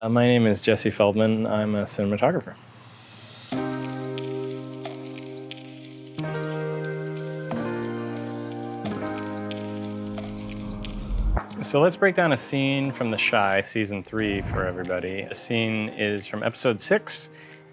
My name is Jesse Feldman. I'm a cinematographer. So let's break down a scene from The Chi, season 3 for everybody. The scene is from episode 6.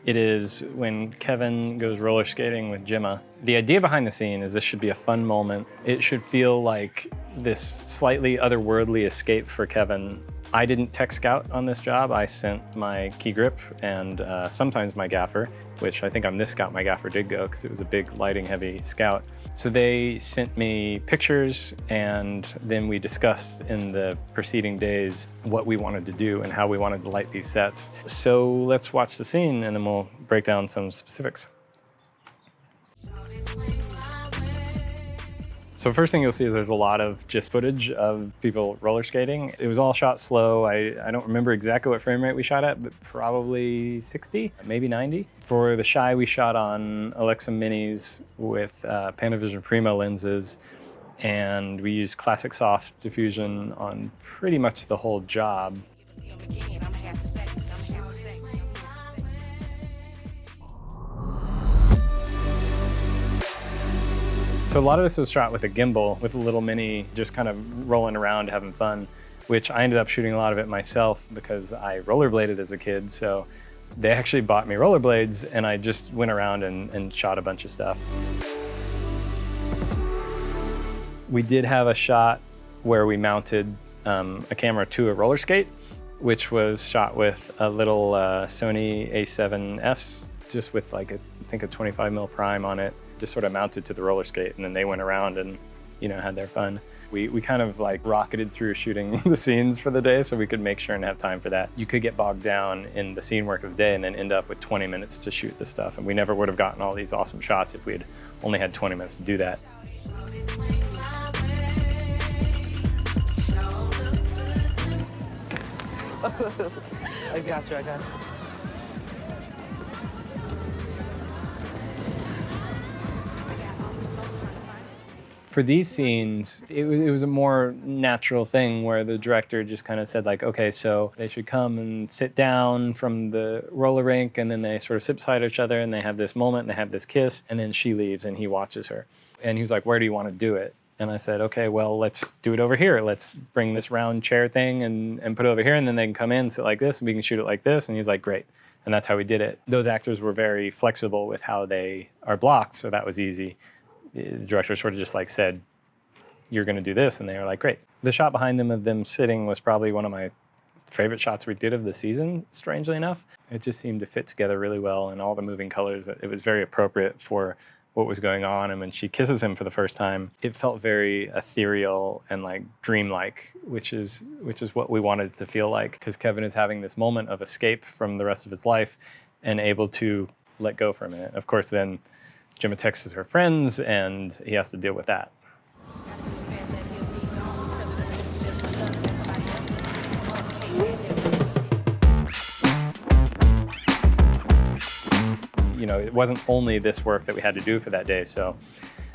It is when Kevin goes roller skating with Gemma. The idea behind the scene is this should be a fun moment. It should feel like this slightly otherworldly escape for Kevin. I didn't tech scout on this job. I sent my key grip and sometimes my gaffer, which I think on this scout my gaffer did go because it was a big lighting heavy scout. So they sent me pictures and then we discussed in the preceding days what we wanted to do and how we wanted to light these sets. So let's watch the scene and then we'll break down some specifics. So first thing you'll see is there's a lot of just footage of people roller skating. It was all shot slow. I don't remember exactly what frame rate we shot at, but probably 60, maybe 90. For The Chi, we shot on Alexa Minis with Panavision Primo lenses, and we used Classic Soft diffusion on pretty much the whole job. So a lot of this was shot with a gimbal, with a little mini, just kind of rolling around, having fun, which I ended up shooting a lot of it myself because I rollerbladed as a kid. So they actually bought me rollerblades and I just went around and shot a bunch of stuff. We did have a shot where we mounted a camera to a roller skate, which was shot with a little Sony A7S, just with like I think a 25mm prime on it, just sort of mounted to the roller skate, and then they went around and, you know, had their fun. We kind of like rocketed through shooting the scenes for the day so we could make sure and have time for that. You could get bogged down in the scene work of the day and then end up with 20 minutes to shoot this stuff, and we never would have gotten all these awesome shots if we had only had 20 minutes to do that. I got you. For these scenes, it was a more natural thing where the director just kind of said like, okay, so they should come and sit down from the roller rink, and then they sort of sit beside each other and they have this moment and they have this kiss, and then she leaves and he watches her. And he was like, where do you want to do it? And I said, okay, well, let's do it over here. Let's bring this round chair thing and put it over here, and then they can come in, sit like this, and we can shoot it like this. And he's like, great. And that's how we did it. Those actors were very flexible with how they are blocked, so that was easy. The director sort of just like said, you're going to do this, and they were like, great. The shot behind them of them sitting was probably one of my favorite shots we did of the season, strangely enough. It just seemed to fit together really well, and all the moving colors, it was very appropriate for what was going on. And when she kisses him for the first time, it felt very ethereal and like dreamlike, which is what we wanted it to feel like, because Kevin is having this moment of escape from the rest of his life and able to let go for a minute. Of course, then Gemma texts her friends and he has to deal with that. You know, it wasn't only this work that we had to do for that day. So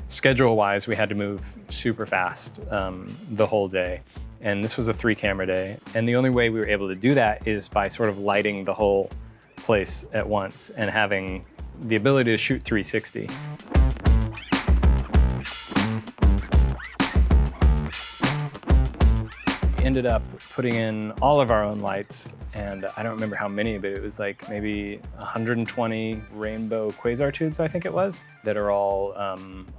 schedule-wise, we had to move super fast the whole day. And this was a 3-camera day. And the only way we were able to do that is by sort of lighting the whole place at once and having the ability to shoot 360. We ended up putting in all of our own lights, and I don't remember how many, but it was like maybe 120 rainbow quasar tubes, I think it was, that are all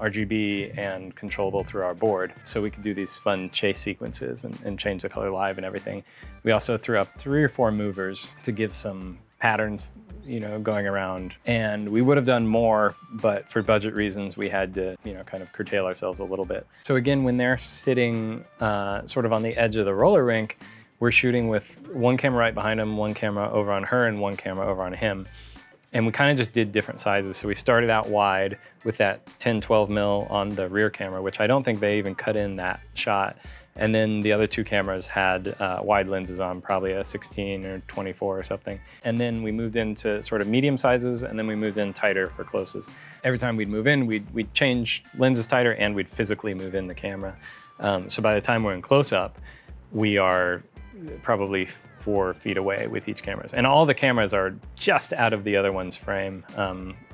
RGB and controllable through our board. So we could do these fun chase sequences and change the color live and everything. We also threw up 3 or 4 movers to give some patterns, you know, going around. And we would have done more, but for budget reasons, we had to, you know, kind of curtail ourselves a little bit. So again, when they're sitting sort of on the edge of the roller rink, we're shooting with 1 camera right behind him, 1 camera over on her, and 1 camera over on him. And we kind of just did different sizes. So we started out wide with that 10-12mm on the rear camera, which I don't think they even cut in that shot. And then the other 2 cameras had wide lenses on, probably a 16 or 24 or something. And then we moved into sort of medium sizes, and then we moved in tighter for closes. Every time we'd move in, we'd change lenses tighter, and we'd physically move in the camera. So by the time we're in close-up, we are probably 4 feet away with each cameras. And all the cameras are just out of the other one's frame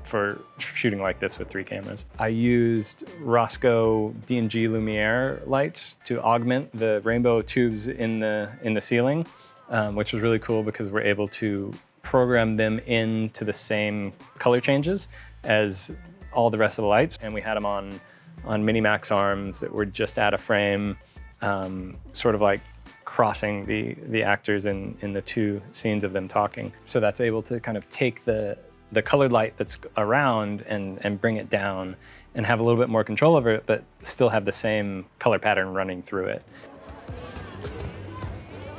for shooting like this with 3 cameras. I used Rosco D&G Lumiere lights to augment the rainbow tubes in the ceiling, which was really cool because we're able to program them into the same color changes as all the rest of the lights. And we had them on Minimax arms that were just out of frame, sort of like crossing the actors in the 2 scenes of them talking. So that's able to kind of take the colored light that's around and bring it down and have a little bit more control over it, but still have the same color pattern running through it.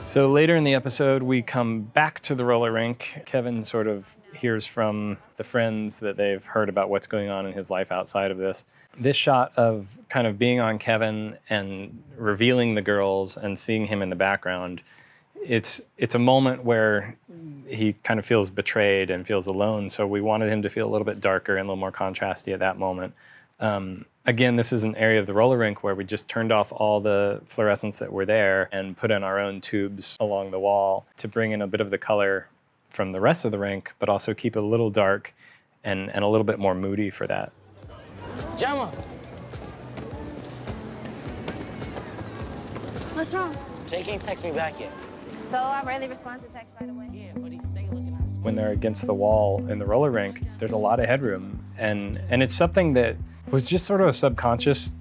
So later in the episode, we come back to the roller rink. Kevin sort of hears from the friends that they've heard about what's going on in his life outside of this. This shot of kind of being on Kevin and revealing the girls and seeing him in the background, it's a moment where he kind of feels betrayed and feels alone. So we wanted him to feel a little bit darker and a little more contrasty at that moment. Again, this is an area of the roller rink where we just turned off all the fluorescents that were there and put in our own tubes along the wall to bring in a bit of the color from the rest of the rink, but also keep it a little dark and a little bit more moody for that. Gemma! What's wrong? Jay can't text me back yet. So I rarely respond to text right away. Yeah, but he stay looking at his phone. When they're against the wall in the roller rink, there's a lot of headroom. And it's something that was just sort of a subconscious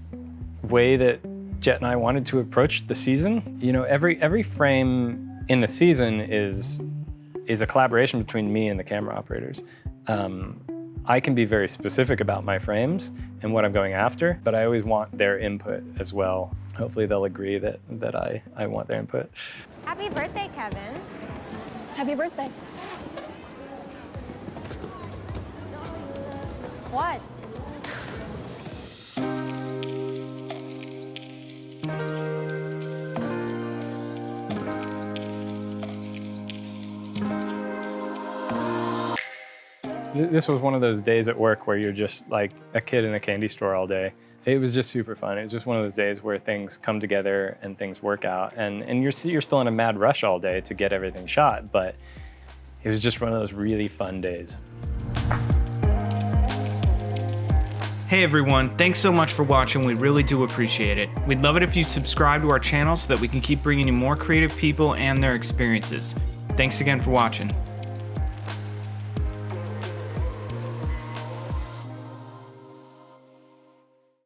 way that Jet and I wanted to approach the season. You know, every frame in the season is a collaboration between me and the camera operators. I can be very specific about my frames and what I'm going after, but I always want their input as well. Hopefully they'll agree that I want their input. Happy birthday, Kevin. Happy birthday. What? This was one of those days at work where you're just like a kid in a candy store all day. It was just super fun. It was just one of those days where things come together and things work out. And you're still in a mad rush all day to get everything shot, but it was just one of those really fun days. Hey everyone, thanks so much for watching. We really do appreciate it. We'd love it if you subscribe to our channel so that we can keep bringing you more creative people and their experiences. Thanks again for watching.